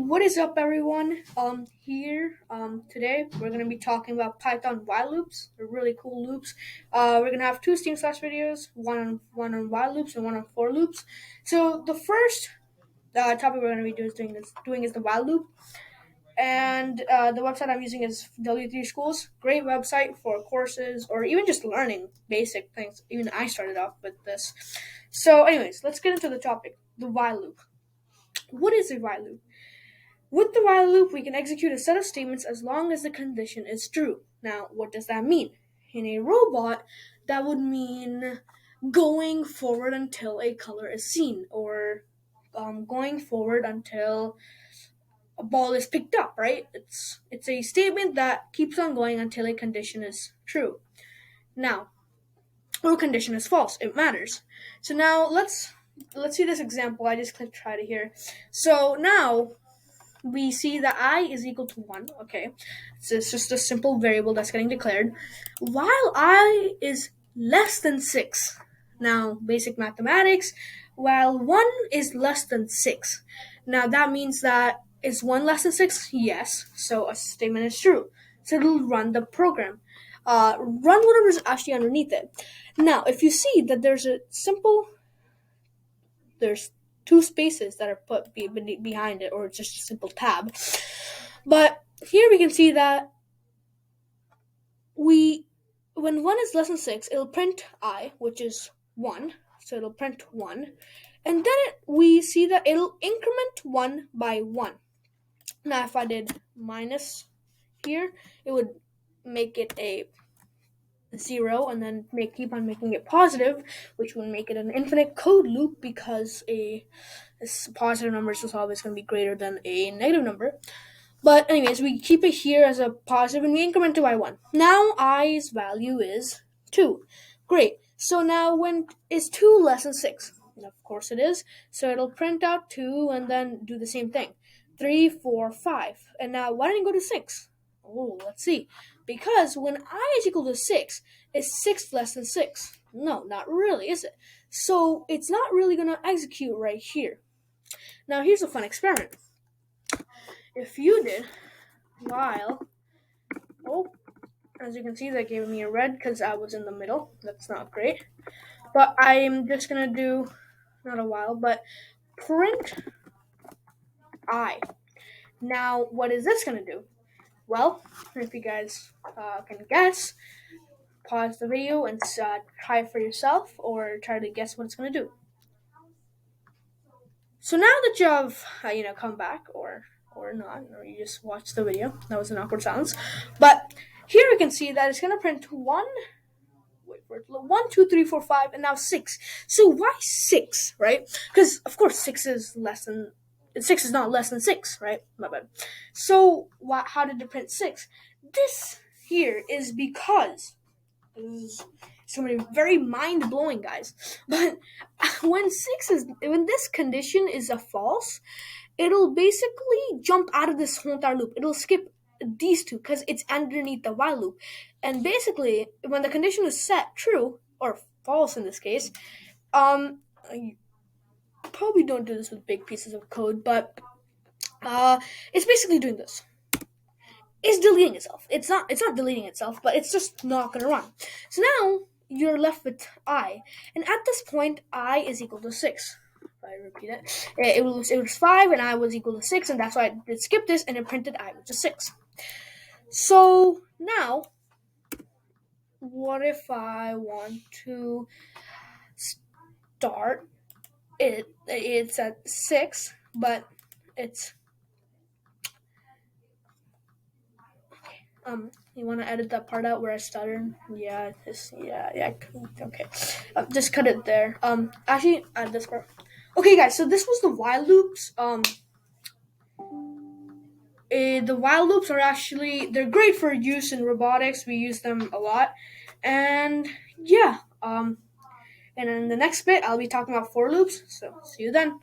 What is up, everyone? Today we're gonna be talking about Python while loops. They're really cool loops. We're gonna have two SteamSplash videos, one on while loops and one on for loops. So the first topic we're gonna be doing is the while loop, and the website I'm using is W3 Schools. Great website for courses or even just learning basic things. Even I started off with this. So, anyways, let's get into the topic: the while loop. What is a while loop? With the while loop, we can execute a set of statements as long as the condition is true. Now, what does that mean? In a robot, that would mean going forward until a color is seen, or going forward until a ball is picked up. Right? It's a statement that keeps on going until a condition is true. Now, or condition is false. It matters. So now let's see this example. I just clicked try to here. So now we see that I is equal to 1, okay? So it's just a simple variable that's getting declared, while I is less than 6. Now, basic mathematics, while 1 is less than 6. Now, that means that is 1 less than 6? Yes, so a statement is true. So it'll run the program. Run whatever's actually underneath it. Now, if you see that there's two spaces that are put behind it, or it's just a simple tab. But here we can see that when 1 is less than 6, it'll print I, which is 1. So it'll print 1. And then we see that it'll increment 1 by 1. Now, if I did minus here, it would make it a 0 and then keep on making it positive, which would make it an infinite code loop because a positive number is always going to be greater than a negative number. But anyways, we keep it here as a positive and we increment it by 1. Now i's value is 2. Great. So now when is 2 less than 6? And of course it is. So it'll print out 2 and then do the same thing. 3, 4, 5. And now why didn't it go to 6? Oh, let's see. Because when I is equal to 6, is 6 less than 6? No, not really, is it? So it's not really going to execute right here. Now here's a fun experiment. If you did while, as you can see, that gave me a red because I was in the middle. That's not great. But I'm just going to do, not a while, but print I. Now, what is this going to do? Well, if you guys can guess, pause the video and try it for yourself, or try to guess what it's going to do. So now that you have, come back, or not, or you just watched the video, that was an awkward silence. But here we can see that it's going to print 1, 2, 3, 4, 5, and now 6. So why 6, right? Because, of course, 6 is not less than 6, right? My bad. So how did it print 6? This here is because it's going to be very mind-blowing, guys. But when this condition is a false, it'll basically jump out of this whole entire loop. It'll skip these two because it's underneath the while loop. And basically, when the condition is set true, or false in this case, you probably don't do this with big pieces of code, but it's basically doing this. It's deleting itself. It's not deleting itself, but it's just not going to run. So now you're left with I. And at this point, I is equal to 6. If I repeat it, it was 5 and I was equal to 6, and that's why I did skip this and it printed I, which is 6. So now, what if I want to start it? It's at 6, but it's you want to edit that part out where I stuttered? Yeah, okay. Just cut it there. Actually, add this part. Okay, guys, so this was the while loops. The while loops are they're great for use in robotics. We use them a lot. And yeah, and in the next bit, I'll be talking about for loops. So see you then.